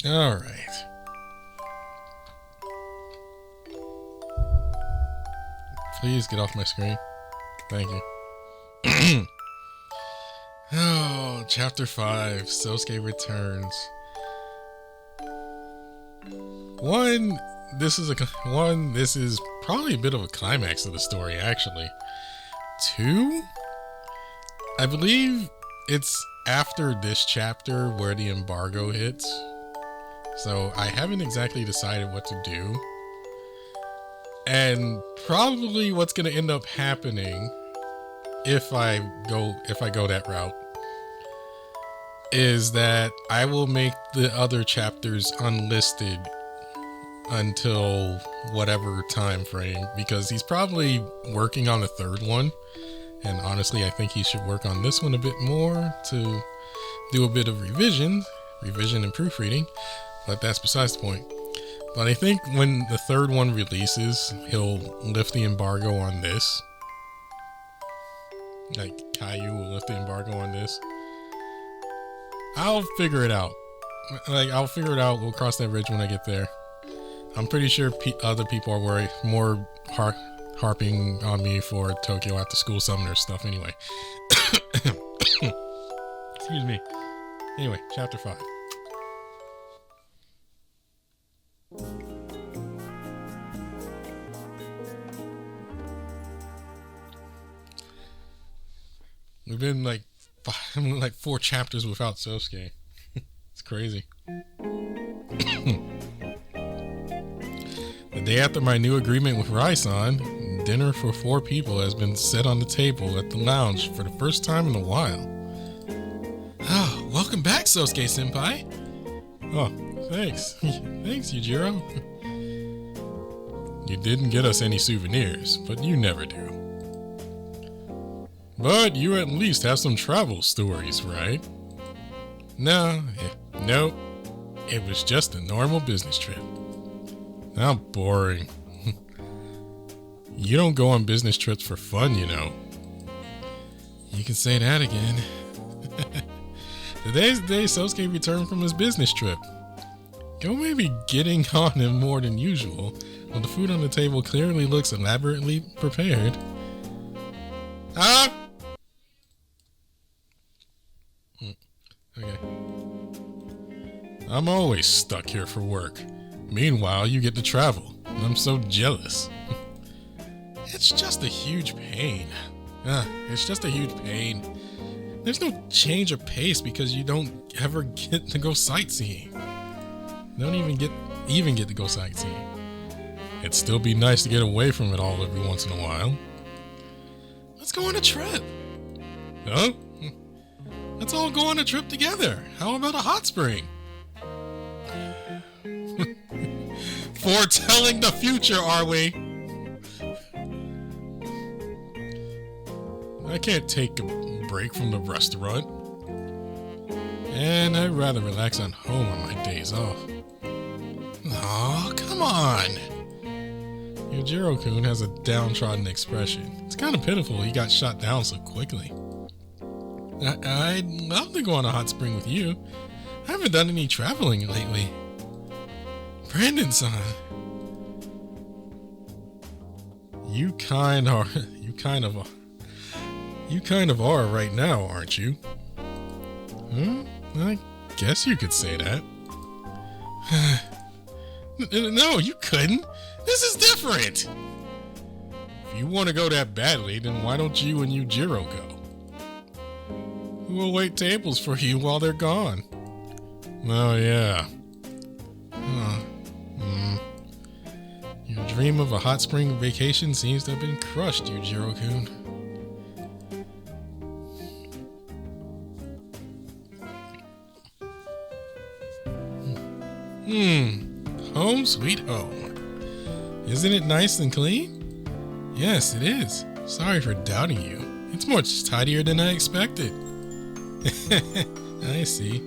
All right. Please get off my screen. Thank you. Oh, chapter 5, Sousuke returns. This is probably a bit of a climax of the story, actually. 2, I believe it's after this chapter where the embargo hits. So I haven't exactly decided what to do. And probably what's going to end up happening if I go that route is that I will make the other chapters unlisted until whatever time frame, because he's probably working on the third one, and honestly I think he should work on this one a bit more to do a bit of revision and proofreading, but that's besides the point. But I think when the third one releases, he'll lift the embargo on this. Like, Caillou will lift the embargo on this. I'll figure it out. We'll cross that bridge when I get there. I'm pretty sure other people are more harping on me for Tokyo After School Summoner stuff anyway. Excuse me. Anyway, chapter 5. We've been like 4 chapters without Sousuke. It's crazy. The day after my new agreement with Rai-san, dinner for 4 people has been set on the table at the lounge for the first time in a while. Oh, welcome back, Sousuke-senpai. Oh, thanks. Thanks, Yujiro. You didn't get us any souvenirs, but you never do. But you at least have some travel stories, right? No, it was just a normal business trip. How boring. You don't go on business trips for fun, you know. You can say that again. Today's the day Sousuke returned from his business trip. Go maybe getting on him more than usual, while the food on the table clearly looks elaborately prepared. Okay. I'm always stuck here for work. Meanwhile, you get to travel. I'm so jealous. It's just a huge pain. It's just a huge pain. There's no change of pace because you don't ever get to go sightseeing. Don't even get to go sightseeing. It'd still be nice to get away from it all every once in a while. Let's go on a trip. Huh? Let's all go on a trip together. How about a hot spring? Foretelling the future, are we? I can't take a break from the restaurant. And I'd rather relax on home on my days off. Aw, come on! Yujiro-kun has a downtrodden expression. It's kind of pitiful he got shot down so quickly. I'd love to go on a hot spring with you. I haven't done any traveling lately. Brandon-san. You kind of are right now, aren't you? I guess you could say that. No, you couldn't. This is different. If you want to go that badly, then why don't you and Yujiro go? We'll wait tables for you while they're gone. Oh, yeah. Your dream of a hot spring vacation seems to have been crushed, Yujiro-kun. Home sweet home. Isn't it nice and clean? Yes, it is. Sorry for doubting you. It's much tidier than I expected. I see.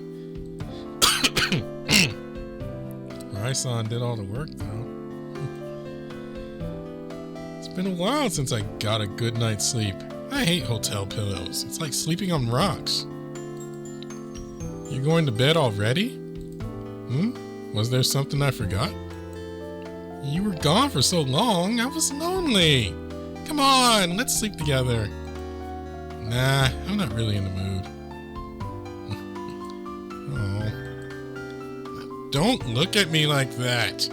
Rai-san did all the work, though. It's been a while since I got a good night's sleep. I hate hotel pillows. It's like sleeping on rocks. You going to bed already? Was there something I forgot? You were gone for so long, I was lonely. Come on, let's sleep together. Nah, I'm not really in the mood. Oh. Don't look at me like that.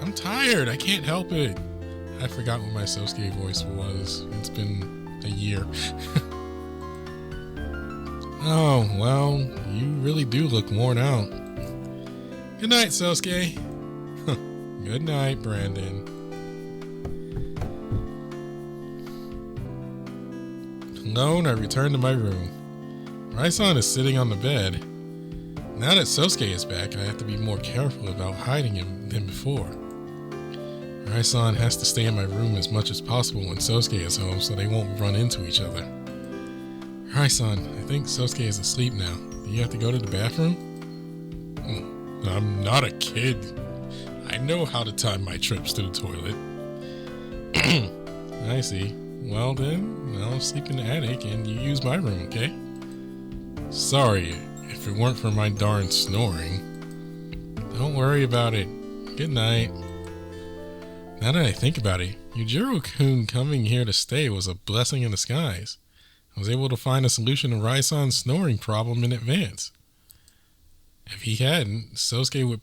I'm tired, I can't help it. I forgot what my Sousuke voice was. It's been a year. Oh, well, you really do look worn out. Good night, Sousuke. Good night, Brandon. Alone, I return to my room. Raisan is sitting on the bed. Now that Sousuke is back, I have to be more careful about hiding him than before. Raisan has to stay in my room as much as possible when Sousuke is home so they won't run into each other. Raisan, I think Sousuke is asleep now. Do you have to go to the bathroom? I'm not a kid. I know how to time my trips to the toilet. I see. Well then, I'll sleep in the attic and you use my room, okay? Sorry, if it weren't for my darn snoring. Don't worry about it. Good night. Now that I think about it, Yujiro-kun coming here to stay was a blessing in disguise. I was able to find a solution to Raisan's snoring problem in advance. If he hadn't, Sousuke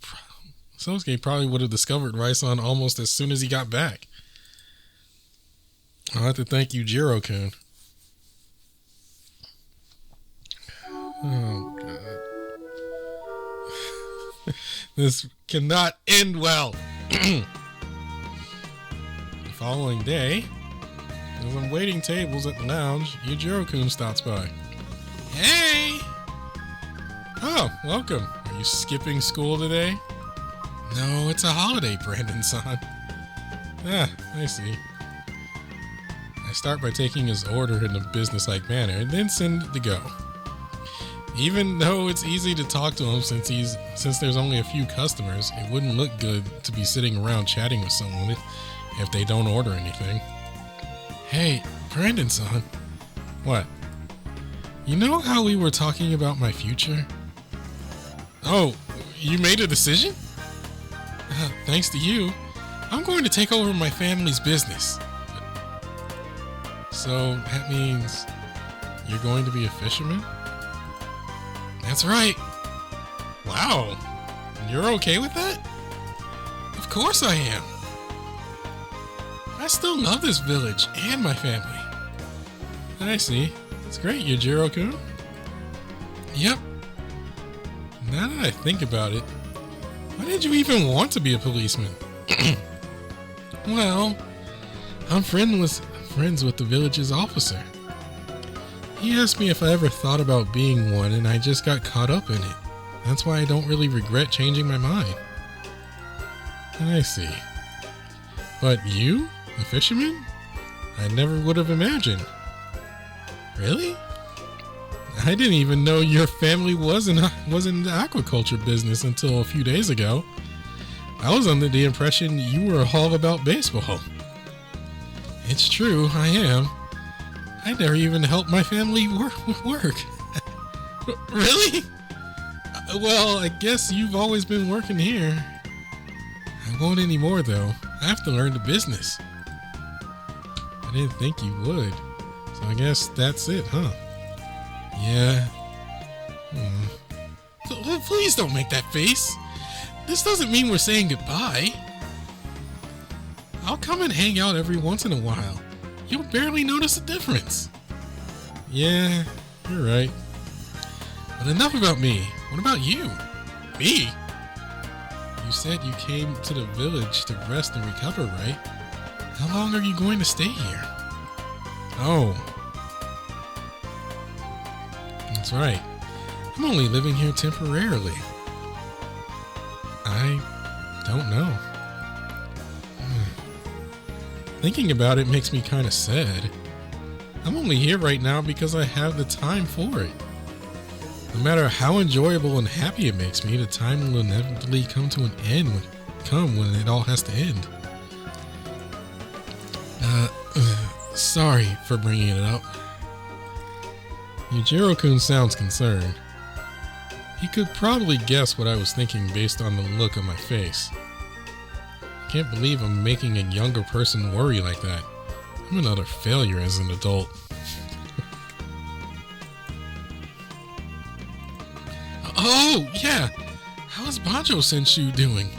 probably would have discovered Raisan almost as soon as he got back. I'll have to thank Yujiro-kun. Oh, God. This cannot end well. The following day, as I'm waiting tables at the lounge, Yujiro-kun stops by. Hey! Oh, welcome. Are you skipping school today? No, it's a holiday, Brandon-san. Ah, I see. I start by taking his order in a business-like manner and then send it to go. Even though it's easy to talk to him since there's only a few customers, it wouldn't look good to be sitting around chatting with someone if they don't order anything. Hey, Brandon-san. What? You know how we were talking about my future? Oh, you made a decision? Thanks to you, I'm going to take over my family's business. So that means you're going to be a fisherman? That's right. Wow. You're okay with that? Of course I am. I still love this village and my family. I see. It's great, Yujiro-kun. Yep. Now that I think about it, why did you even want to be a policeman? Well, I'm friends with the village's officer. He asked me if I ever thought about being one, and I just got caught up in it. That's why I don't really regret changing my mind. I see. But you? A fisherman? I never would have imagined. Really? I didn't even know your family was in the aquaculture business until a few days ago. I was under the impression you were all about baseball. It's true, I am. I never even helped my family work. Really? Well, I guess you've always been working here. I won't anymore, though. I have to learn the business. I didn't think you would. So I guess that's it, huh? Yeah. Please don't make that face. This doesn't mean we're saying goodbye. I'll come and hang out every once in a while. You'll barely notice a difference. Yeah, you're right. But enough about me. What about you? Me? You said you came to the village to rest and recover, right? How long are you going to stay here? Oh. That's right. I'm only living here temporarily. I don't know. Thinking about it makes me kind of sad. I'm only here right now because I have the time for it. No matter how enjoyable and happy it makes me, the time will inevitably come to an end when it all has to end. Sorry for bringing it up. Yujiro-kun sounds concerned. He could probably guess what I was thinking based on the look on my face. I can't believe I'm making a younger person worry like that. I'm another failure as an adult. Oh, yeah! How's Banjo-senshu doing?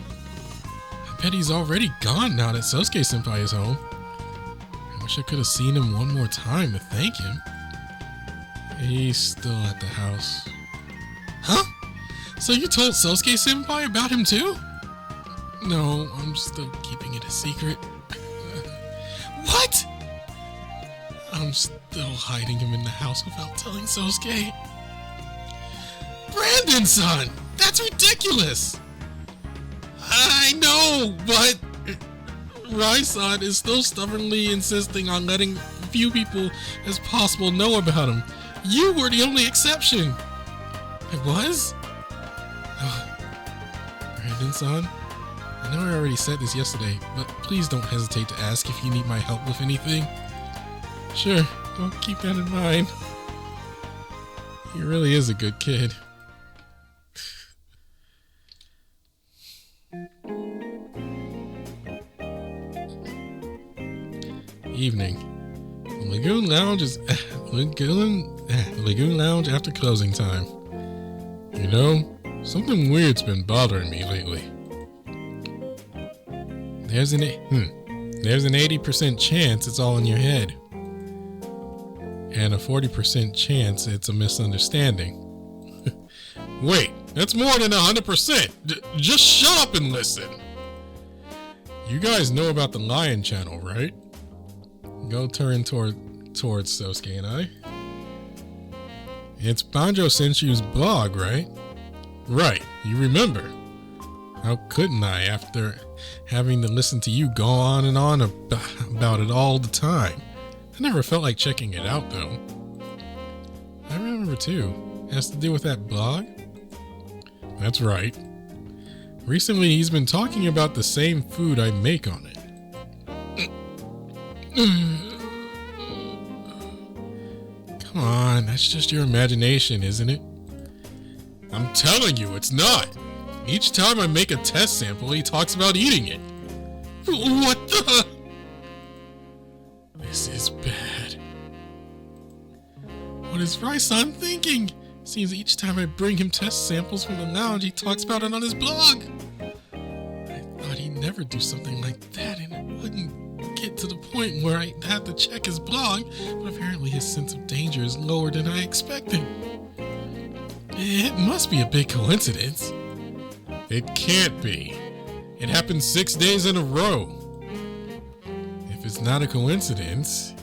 I bet he's already gone now that Sousuke-senpai is home. I wish I could have seen him one more time to thank him. He's still at the house. Huh? So you told Sousuke-senpai about him too? No, I'm still keeping it a secret. What? I'm still hiding him in the house without telling Sousuke. Brandon-san! That's ridiculous! I know, but Rai-san is still stubbornly insisting on letting few people as possible know about him. You were the only exception. I was? Oh. Brandon-san, I know I already said this yesterday, but please don't hesitate to ask if you need my help with anything. Sure, I'll keep that in mind. He really is a good kid. Evening. The Lagoon Lounge is Lagoon Lounge after closing time. You know, something weird's been bothering me lately. There's an 80% chance it's all in your head, and a 40% chance it's a misunderstanding. Wait, that's more than 100%. Just shut up and listen. You guys know about the Lion Channel, right? Go turn towards Sousuke and I. It's Banjo-senshu's blog, right? Right, you remember. How couldn't I after having to listen to you go on and on about it all the time? I never felt like checking it out, though. I remember, too. It has to do with that blog? That's right. Recently, he's been talking about the same food I make on it. Come on, that's just your imagination, isn't it? I'm telling you, it's not. Each time I make a test sample, he talks about eating it. What the? This is bad. What is Rai-san thinking? Seems each time I bring him test samples from the lounge, he talks about it on his blog. I thought he'd never do something like that, and it wouldn't get to the point where I had to check his blog, but apparently his sense of danger is lower than I expected. It must be a big coincidence. It can't be. It happened 6 days in a row. If it's not a coincidence,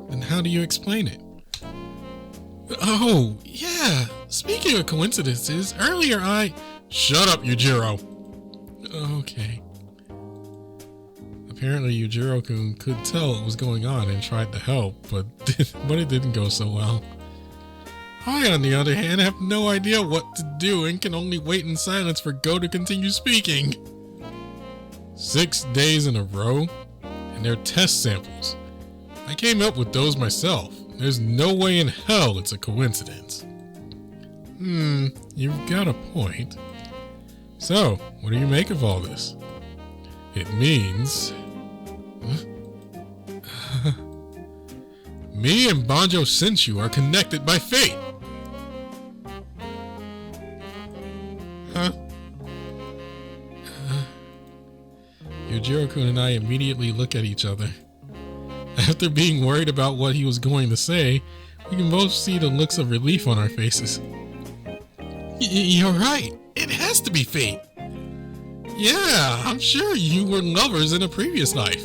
then how do you explain it? Oh, yeah. Speaking of coincidences, earlier Shut up, Yujiro. Okay. Apparently Yujiro-kun could tell what was going on and tried to help, but it didn't go so well. I, on the other hand, have no idea what to do and can only wait in silence for Go to continue speaking. 6 days in a row? And they're test samples. I came up with those myself. There's no way in hell it's a coincidence. You've got a point. So, what do you make of all this? It means... me and Banjo-senshu are connected by fate. Huh? Yujiro-kun and I immediately look at each other. After being worried about what he was going to say, we can both see the looks of relief on our faces. You're right. It has to be fate. Yeah, I'm sure you were lovers in a previous life.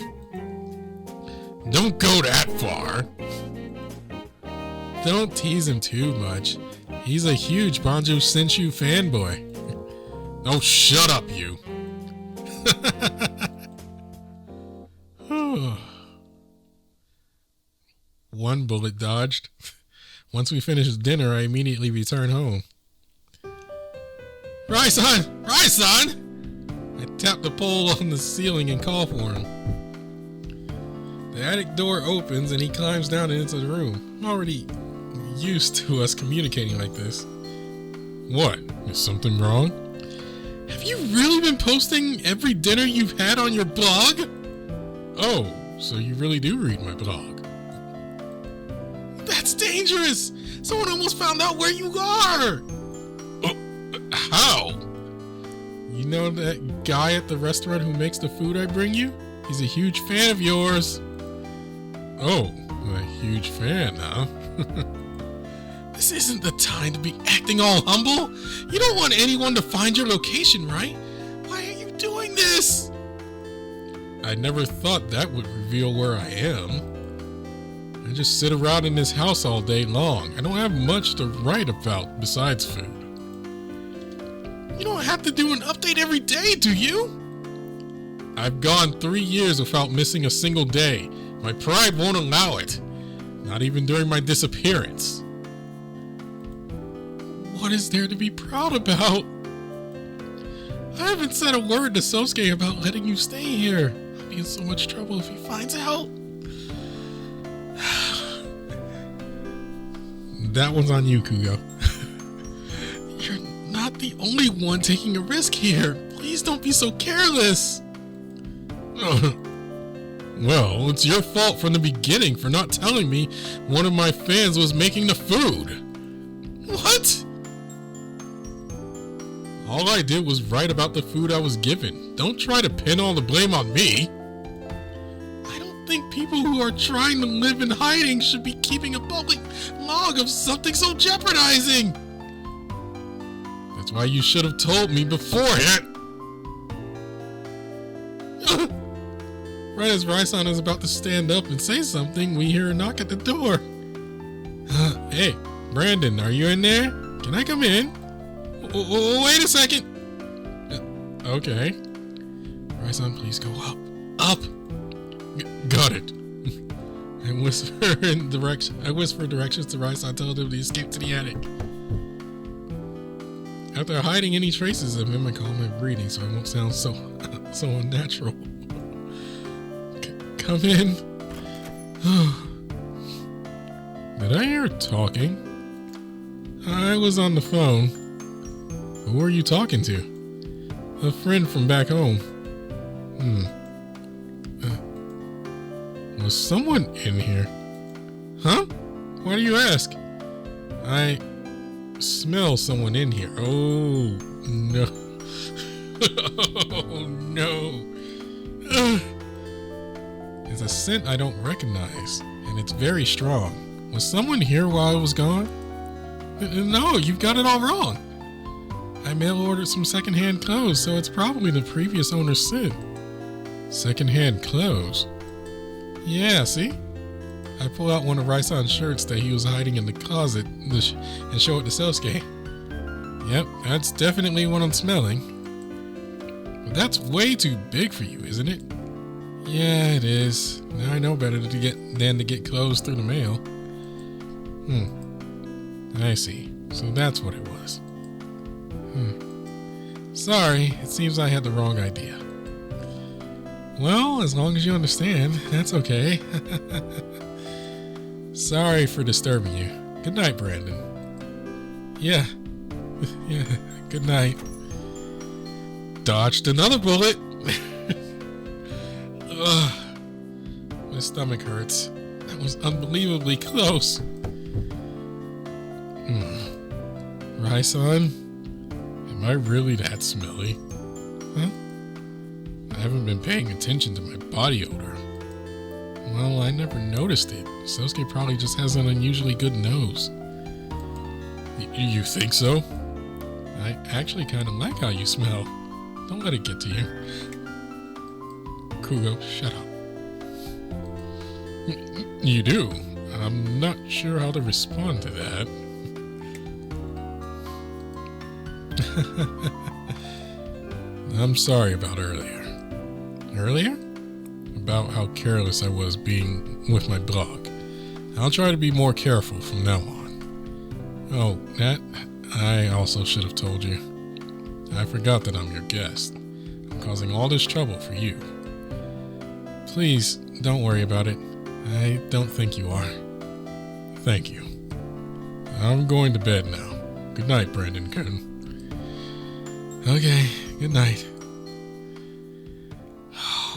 Don't go that far. Don't tease him too much. He's a huge Banjo-senshu fanboy. Oh, shut up, you. One bullet dodged. Once we finish dinner, I immediately return home. Rai-san! Rai-san! I tap the pole on the ceiling and call for him. The attic door opens and he climbs down into the room. I'm already used to us communicating like this. What? Is something wrong? Have you really been posting every dinner you've had on your blog? Oh, so you really do read my blog. That's dangerous! Someone almost found out where you are! Oh, how? You know that guy at the restaurant who makes the food I bring you? He's a huge fan of yours. Oh, a huge fan, huh? This isn't the time to be acting all humble. You don't want anyone to find your location, right? Why are you doing this? I never thought that would reveal where I am. I just sit around in this house all day long. I don't have much to write about besides food. You don't have to do an update every day, do you? I've gone 3 years without missing a single day. My pride won't allow it. Not even during my disappearance. What is there to be proud about? I haven't said a word to Sousuke about letting you stay here. I'll be in so much trouble if he finds out. That one's on you, Kugo. You're not the only one taking a risk here. Please don't be so careless. Well, it's your fault from the beginning for not telling me one of my fans was making the food. What? All I did was write about the food I was given. Don't try to pin all the blame on me. I don't think people who are trying to live in hiding should be keeping a public log of something so jeopardizing. That's why you should have told me beforehand. Right as Raisan is about to stand up and say something, we hear a knock at the door. Hey, Brandon, are you in there? Can I come in? Wait a second. Okay. Raisan, please go up. Up. Got it. I whisper directions to Raisan, telling him to escape to the attic. After hiding any traces of him, I call my breathing so I won't sound so unnatural. Come in. Did I hear talking? I was on the phone. Who are you talking to? A friend from back home. Was someone in here? Huh? Why do you ask? I smell someone in here. Oh, no. Oh, no. It's a scent I don't recognize, and it's very strong. Was someone here while I was gone? No, you've got it all wrong. I mail ordered some secondhand clothes, so it's probably the previous owner's scent. Secondhand clothes? Yeah, see? I pull out one of Raisan's shirts that he was hiding in the closet and show it to Sousuke. Yep, that's definitely what I'm smelling. But that's way too big for you, isn't it? Yeah, it is. Now I know better than to get clothes through the mail. I see. So that's what it was. Sorry, it seems I had the wrong idea. Well, as long as you understand, that's okay. Sorry for disturbing you. Good night, Brandon. Yeah, good night. Dodged another bullet. Ugh, my stomach hurts. That was unbelievably close. Raisan, am I really that smelly? Huh? I haven't been paying attention to my body odor. Well, I never noticed it. Sousuke probably just has an unusually good nose. You think so? I actually kind of like how you smell. Don't let it get to you. Kugo, shut up. You do? I'm not sure how to respond to that. I'm sorry about earlier. Earlier? About how careless I was being with my blog. I'll try to be more careful from now on. Oh, that I also should have told you. I forgot that I'm your guest. I'm causing all this trouble for you. Please, don't worry about it. I don't think you are. Thank you. I'm going to bed now. Good night, Brandon-kun. Okay, good night.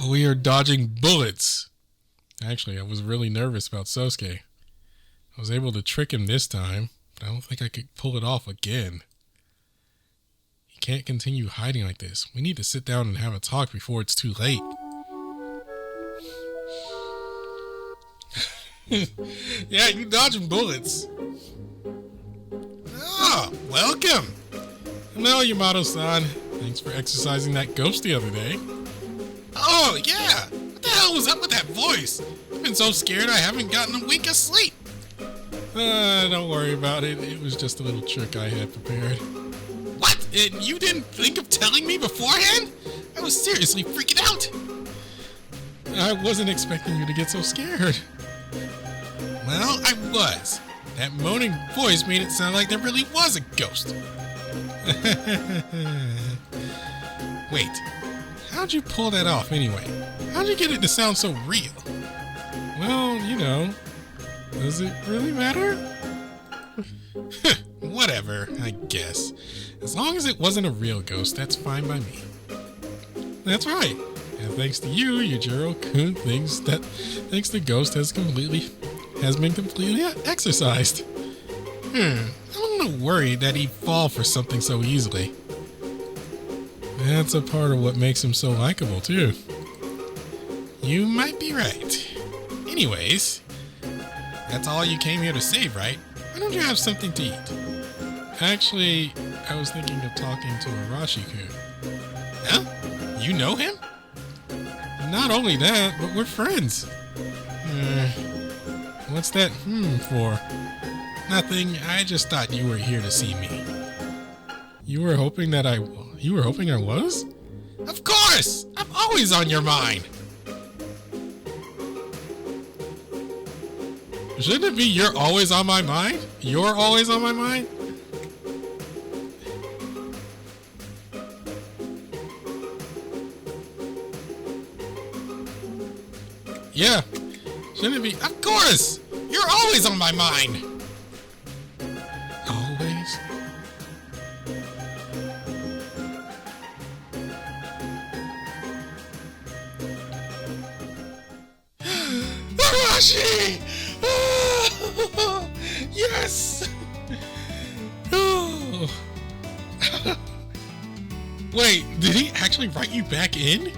We are dodging bullets. Actually, I was really nervous about Sousuke. I was able to trick him this time, but I don't think I could pull it off again. He can't continue hiding like this. We need to sit down and have a talk before it's too late. Yeah, you dodging bullets. Ah, welcome. Hello, Yamato-san. Thanks for exercising that ghost the other day. Oh, yeah. What the hell was up with that voice? I've been so scared I haven't gotten a wink of sleep. Don't worry about it. It was just a little trick I had prepared. What? And you didn't think of telling me beforehand? I was seriously freaking out. I wasn't expecting you to get so scared. Well, I was. That moaning voice made it sound like there really was a ghost. Wait, how'd you pull that off anyway? How'd you get it to sound so real? Well, you know, does it really matter? Whatever, I guess. As long as it wasn't a real ghost, that's fine by me. That's right. And thanks to you, Yujiro-kun thinks the ghost has been completely exorcised. I'm a little worried that he'd fall for something so easily. That's a part of what makes him so likable, too. You might be right. Anyways, that's all you came here to save, right? Why don't you have something to eat? Actually, I was thinking of talking to Arashi-kun. Huh? You know him? Not only that, but we're friends. What's that for? Nothing. I just thought you were here to see me. You were hoping I was? Of course! I'm always on your mind! Shouldn't it be you're always on my mind? You're always on my mind? Yeah. Shouldn't it be? Of course! You're always on my mind! Always? Arashi! Yes! Wait, did he actually write you back in?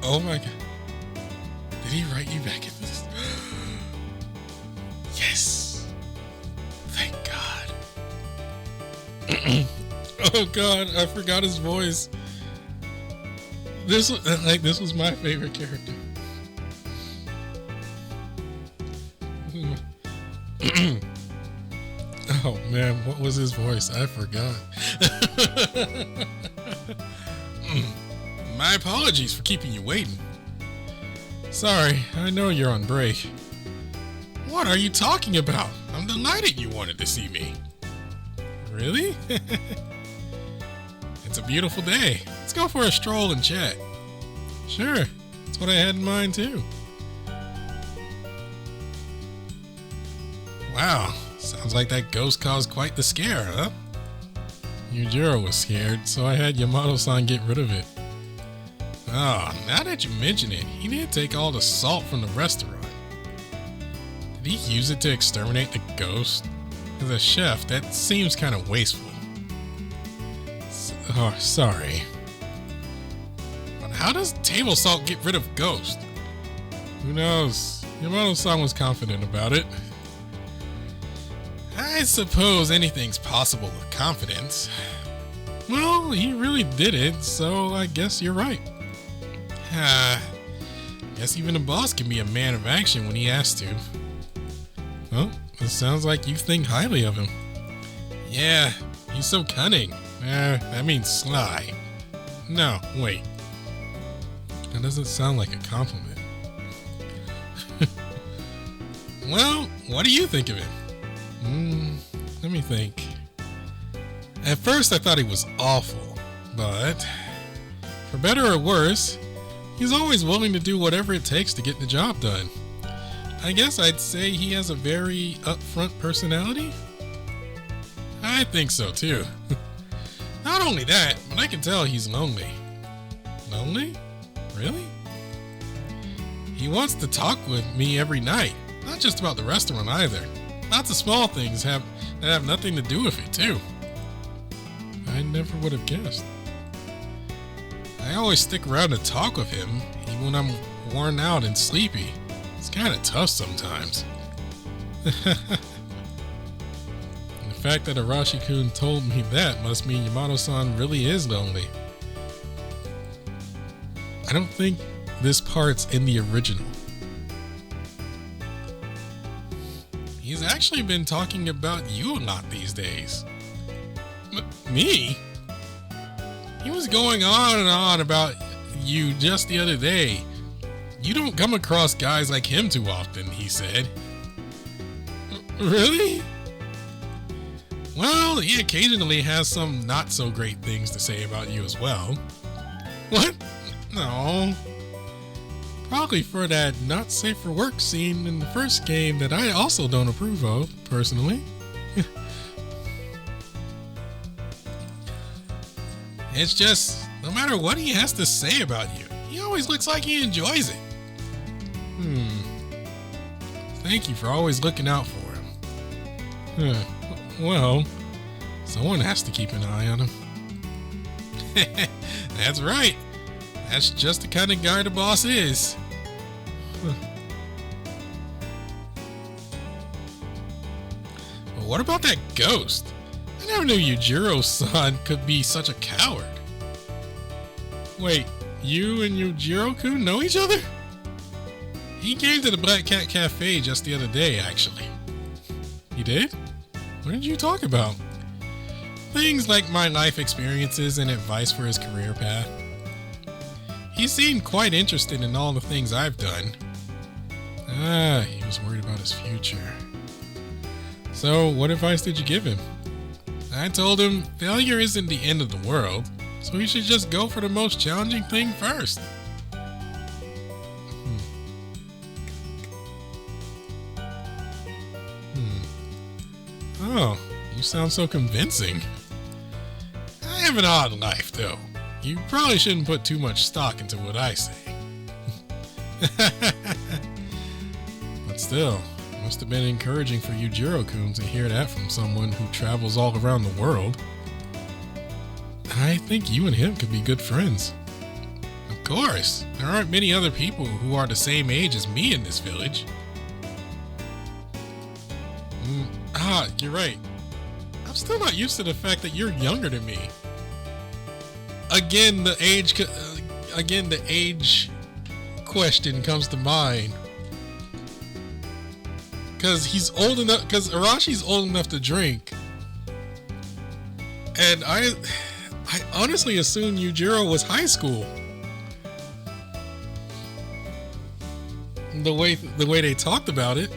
Oh my god. Did he write you back in this? Yes! Thank God. Oh god, I forgot his voice. This was my favorite character. Oh man, what was his voice? I forgot. My apologies for keeping you waiting. Sorry, I know you're on break. What are you talking about? I'm delighted you wanted to see me. Really? It's a beautiful day. Let's go for a stroll and chat. Sure, that's what I had in mind too. Wow, sounds like that ghost caused quite the scare, huh? Yujiro was scared, so I had Yamato-san get rid of it. Oh, now that you mention it, he did take all the salt from the restaurant. Did he use it to exterminate the ghost? As a chef, that seems kind of wasteful. Oh, sorry. But how does table salt get rid of ghosts? Who knows? Yamato-san was confident about it. I suppose anything's possible with confidence. Well, he really did it, so I guess you're right. Guess even a boss can be a man of action when he has to. Well, it sounds like you think highly of him. Yeah, he's so cunning. That means sly. No, wait. That doesn't sound like a compliment. Well, what do you think of him? Let me think. At first I thought he was awful, but for better or worse, he's always willing to do whatever it takes to get the job done. I guess I'd say he has a very upfront personality. I think so too. Not only that, but I can tell he's lonely. Lonely? Really? He wants to talk with me every night. Not just about the restaurant either. Lots of small things that have nothing to do with it too. I never would have guessed. I always stick around to talk with him, even when I'm worn out and sleepy. It's kind of tough sometimes. The fact that Arashi-kun told me that must mean Yamato-san really is lonely. I don't think this part's in the original. He's actually been talking about you a lot these days. Me? He was going on and on about you just the other day. You don't come across guys like him too often, he said. Really? Well, he occasionally has some not so great things to say about you as well. What? No. Probably for that not safe for work scene in the first game that I also don't approve of, personally. It's just, no matter what he has to say about you, he always looks like he enjoys it. Thank you for always looking out for him. Well, someone has to keep an eye on him. That's right. That's just the kind of guy the boss is. But what about that ghost? I never knew Yujiro-san could be such a coward. Wait, you and Yujiro-kun know each other? He came to the Black Cat Cafe just the other day, actually. He did? What did you talk about? Things like my life experiences and advice for his career path. He seemed quite interested in all the things I've done. He was worried about his future. So, what advice did you give him? I told him failure isn't the end of the world, so he should just go for the most challenging thing first. Oh, you sound so convincing. I have an odd life, though. You probably shouldn't put too much stock into what I say. But still, it must have been encouraging for Yujiro-kun to hear that from someone who travels all around the world. I think you and him could be good friends. Of course, there aren't many other people who are the same age as me in this village. You're right. I'm still not used to the fact that you're younger than me. Again, the age question comes to mind. Because Arashi's old enough to drink. And I honestly assumed Yujiro was high school. The way they talked about it.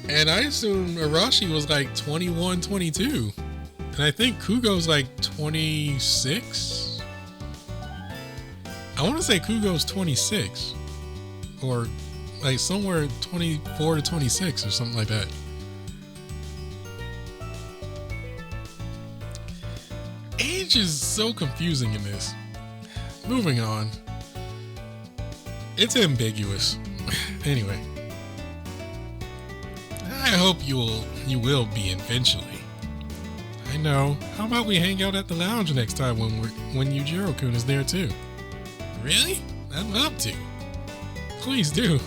And I assume Arashi was like 21, 22. And I think Kugo's like 26. I want to say Kugo's 26. Or like somewhere 24 to 26 or something like that. Age is so confusing in this. Moving on. It's ambiguous. Anyway. I hope you will be eventually. I know. How about we hang out at the lounge next time when Yujiro-kun is there too? Really? I'd love to. Please do.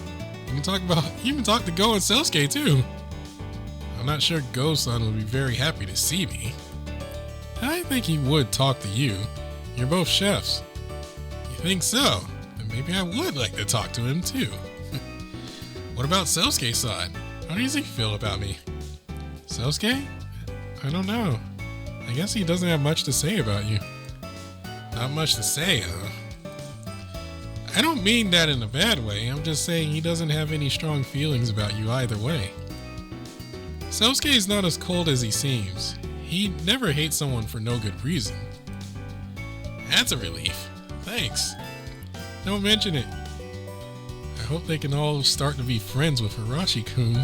You can talk to Go and Sousuke too. I'm not sure Go-san would be very happy to see me. I think he would talk to you. You're both chefs. You think so? Then maybe I would like to talk to him too. What about Sousuke-san? How does he feel about me? Sousuke? I don't know. I guess he doesn't have much to say about you. Not much to say, huh? I don't mean that in a bad way. I'm just saying he doesn't have any strong feelings about you either way. Sousuke is not as cold as he seems. He never hates someone for no good reason. That's a relief. Thanks. Don't mention it. I hope they can all start to be friends with Arashi-kun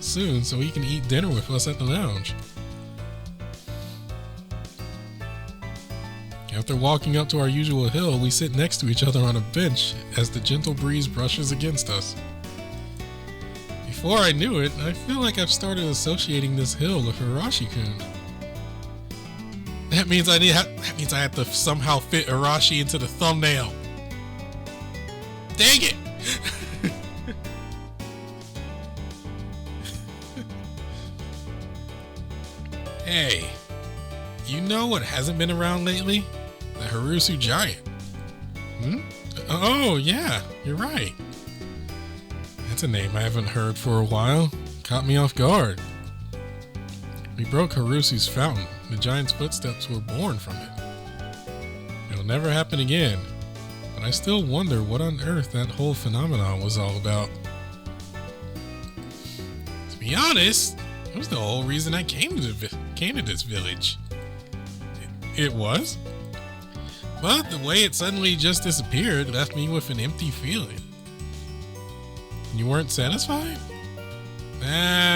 soon so he can eat dinner with us at the lounge. After walking up to our usual hill, we sit next to each other on a bench as the gentle breeze brushes against us. Before I knew it, I feel like I've started associating this hill with Arashi-kun. That means I have to somehow fit Arashi into the thumbnail. Dang it! Hey, you know what hasn't been around lately? The Harusu Giant. Oh, yeah, you're right. That's a name I haven't heard for a while. Caught me off guard. We broke Harusu's fountain. The giant's footsteps were born from it. It'll never happen again, but I still wonder what on earth that whole phenomenon was all about. To be honest, it was the whole reason I came to this village. It was? But the way it suddenly just disappeared left me with an empty feeling. You weren't satisfied?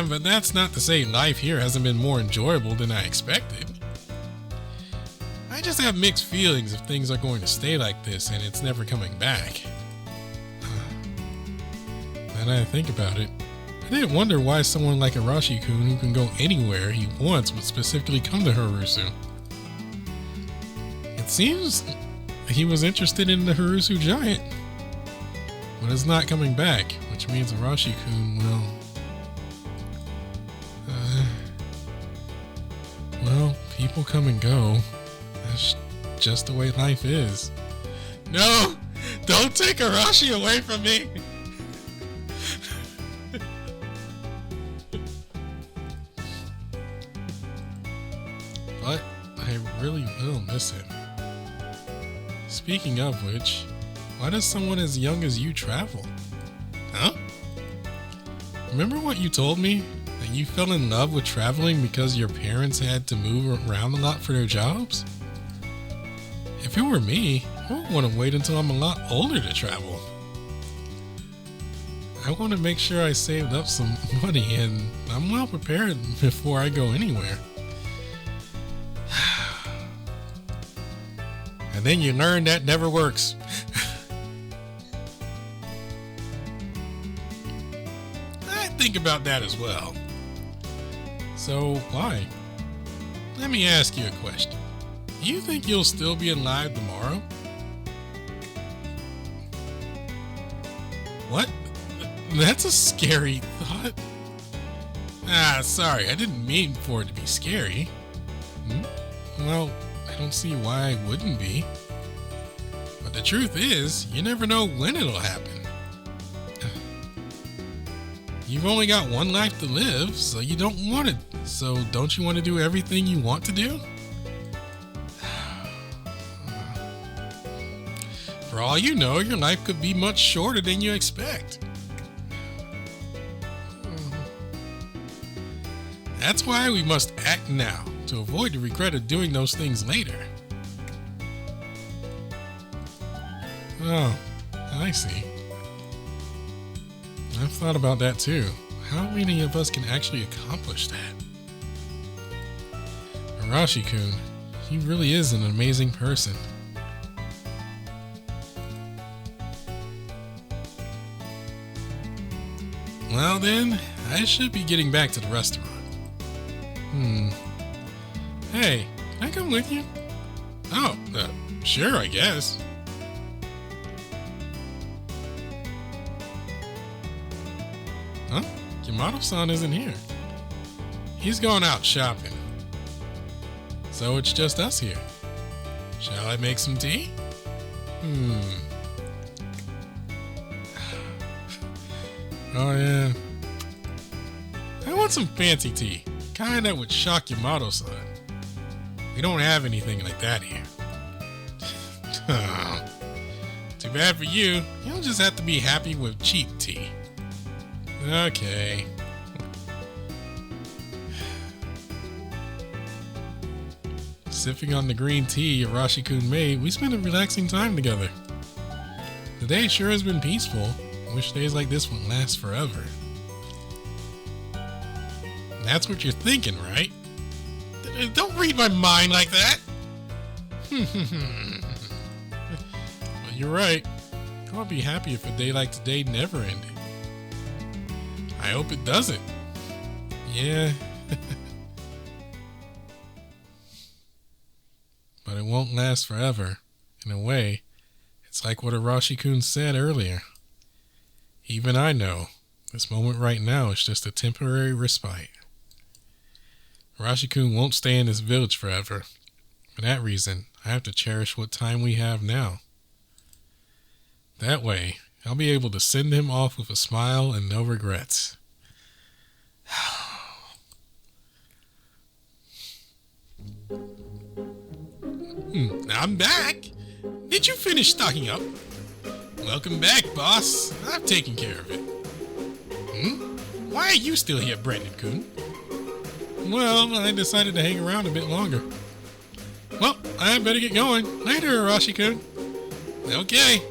But that's not to say life here hasn't been more enjoyable than I expected. I just have mixed feelings if things are going to stay like this and it's never coming back. Now that I think about it, I didn't wonder why someone like Arashi-kun who can go anywhere he wants would specifically come to Harusu. It seems he was interested in the Harusu Giant, but it's not coming back, which means Arashi-kun will... well, people come and go. That's just the way life is. No! Don't take Arashi away from me! But I really will miss him. Speaking of which, why does someone as young as you travel? Huh? Remember what you told me? That you fell in love with traveling because your parents had to move around a lot for their jobs? If it were me, I would want to wait until I'm a lot older to travel. I want to make sure I saved up some money and I'm well prepared before I go anywhere. And then you learn that never works. I think about that as well. So why? Let me ask you a question. Do you think you'll still be alive tomorrow? What? That's a scary thought. Sorry, I didn't mean for it to be scary. Well, I don't see why I wouldn't be. But the truth is, you never know when it'll happen. You've only got one life to live, so you don't want it. So don't you want to do everything you want to do? For all you know, your life could be much shorter than you expect. That's why we must act now, to avoid the regret of doing those things later. Oh, I see. I've thought about that too. How many of us can actually accomplish that? Arashi-kun, he really is an amazing person. Well then, I should be getting back to the restaurant. Hey, can I come with you? Oh, sure, I guess. Huh? Yamato-san isn't here. He's gone out shopping. So it's just us here. Shall I make some tea? Oh yeah. I want some fancy tea. Kind that would shock Yamato-san. We don't have anything like that here. Too bad for you. You'll just have to be happy with cheap tea. Okay. Sipping on the green tea Arashi-kun made, we spent a relaxing time together. The Today sure has been peaceful. Wish days like this would last forever. That's what you're thinking, right? Don't read my mind like that. Well, you're right. I'll be happy if a day like today never ended. I hope it doesn't. Yeah. But it won't last forever. In a way, it's like what Arashi-kun said earlier. Even I know, this moment right now is just a temporary respite. Arashi-kun won't stay in this village forever. For that reason, I have to cherish what time we have now. That way, I'll be able to send him off with a smile and no regrets. I'm back. Did you finish stocking up? Welcome back, boss. I've taken care of it. Why are you still here, Brandon-kun? Well, I decided to hang around a bit longer. Well, I better get going. Later, Arashi-kun. Okay.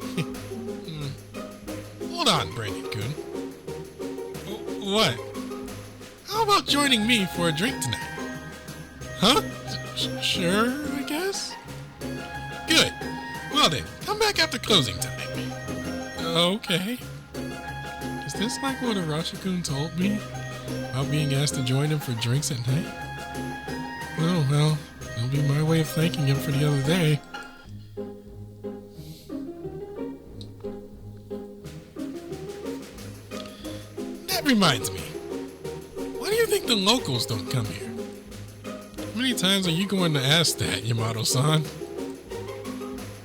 Hold on, Brandon-kun. What? How about joining me for a drink tonight? Huh? Sure, I guess? Good. Well then, come back after closing time. Okay. Is this like what Arashi-kun told me? About being asked to join him for drinks at night? Oh, well, it'll be my way of thanking him for the other day. That reminds me. Why do you think the locals don't come here? How many times are you going to ask that, Yamato-san?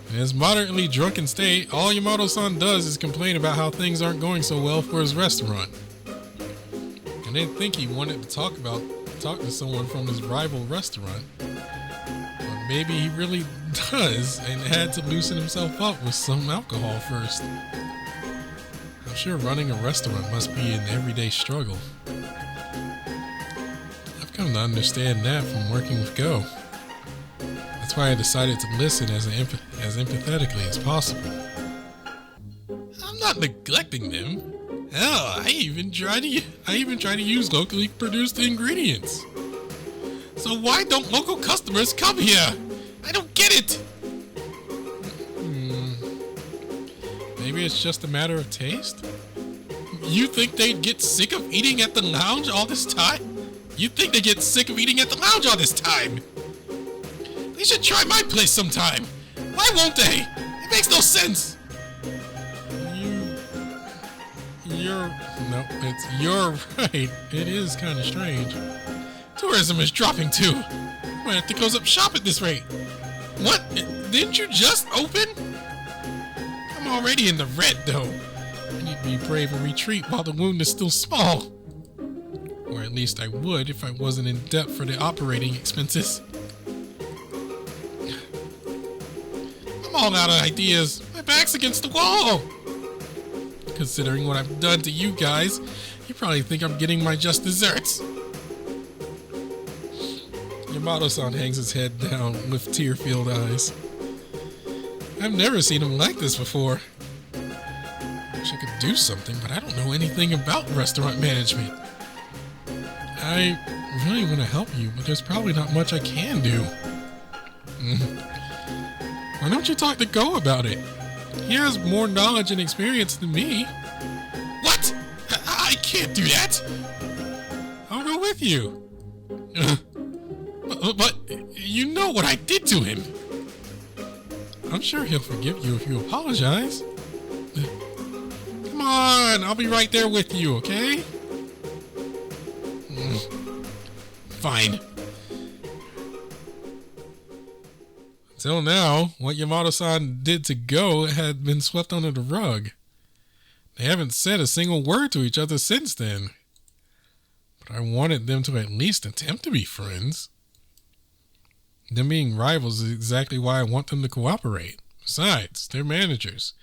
In his moderately drunken state, all Yamato-san does is complain about how things aren't going so well for his restaurant. I didn't think he wanted to talk to someone from his rival restaurant. Or maybe he really does and had to loosen himself up with some alcohol first. I'm sure running a restaurant must be an everyday struggle. I've come to understand that from working with Go. That's why I decided to listen as empathetically as possible. I'm not neglecting them. Hell, I even try to use locally produced ingredients. So why don't local customers come here? I don't get it. Maybe it's just a matter of taste? You think they'd get sick of eating at the lounge all this time? You think they get sick of eating at the lounge all this time? They should try my place sometime. Why won't they? It makes no sense. You're right. It is kind of strange. Tourism is dropping too. Might have to close up shop at this rate. What? Didn't you just open? I'm already in the red though. I need to be brave and retreat while the wound is still small. Or at least I would if I wasn't in debt for the operating expenses. I'm all out of ideas. My back's against the wall. Considering what I've done to you guys, you probably think I'm getting my just desserts. Yamato-san hangs his head down with tear-filled eyes. I've never seen him like this before. I wish I could do something, but I don't know anything about restaurant management. I really want to help you, but there's probably not much I can do. Why don't you talk to Go about it? He has more knowledge and experience than me. What? I can't do that. I'll go with you. But you know what I did to him. I'm sure he'll forgive you if you apologize. Come on, I'll be right there with you, okay? Fine. Until now, what Yamato-san did to Go had been swept under the rug. They haven't said a single word to each other since then. But I wanted them to at least attempt to be friends. Them being rivals is exactly why I want them to cooperate. Besides, they're managers.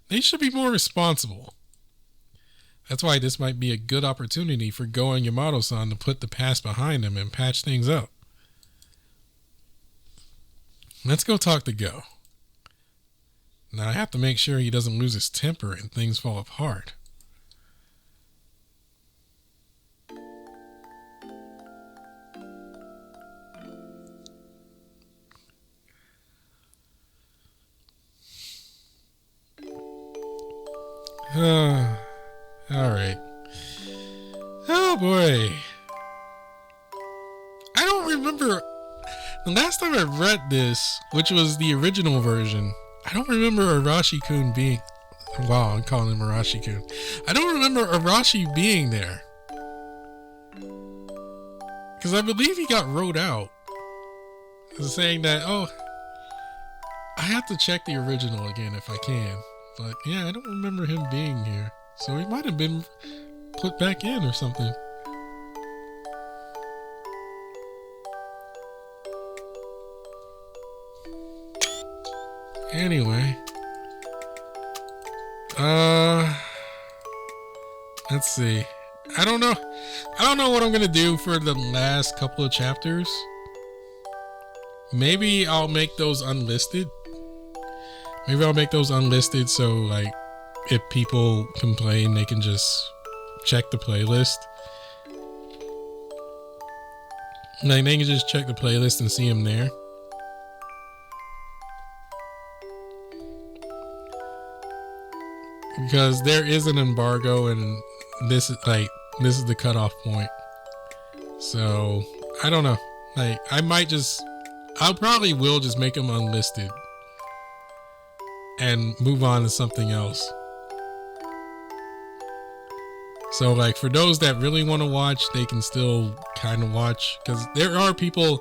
They should be more responsible. That's why this might be a good opportunity for Go and Yamato-san to put the past behind them and patch things up. Let's go talk to Go. Now I have to make sure he doesn't lose his temper and things fall apart. Alright. Oh boy. I don't remember. The last time I read this, which was the original version, I don't remember Arashi-kun being... Wow, I'm calling him Arashi-kun. I don't remember Arashi being there. Because I believe he got wrote out. Saying that, oh, I have to check the original again if I can. But yeah, I don't remember him being here. So he might have been put back in or something. Anyway. Let's see. I don't know what I'm gonna do for the last couple of chapters. Maybe I'll make those unlisted. So like if people complain, they can just check the playlist. Like they can just check the playlist and see them there. Because there is an embargo and this is the cutoff point. So I don't know. Like I'll probably will just make them unlisted and move on to something else. So like for those that really want to watch, they can still kind of watch, because there are people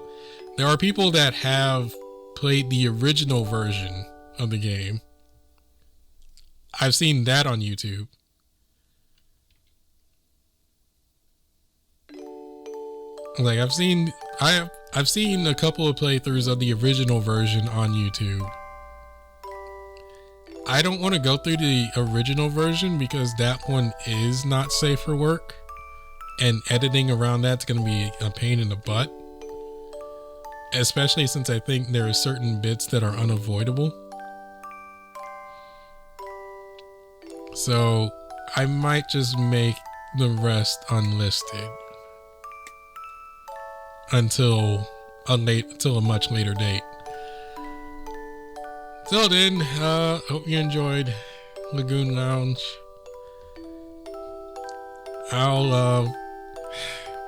that have played the original version of the game. I've seen that on YouTube. Like I've seen a couple of playthroughs of the original version on YouTube. I don't want to go through the original version because that one is not safe for work, and editing around that's going to be a pain in the butt, especially since I think there are certain bits that are unavoidable. So I might just make the rest unlisted until a much later date. Till then, hope you enjoyed Lagoon Lounge.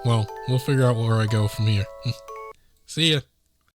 We'll figure out where I go from here. See ya.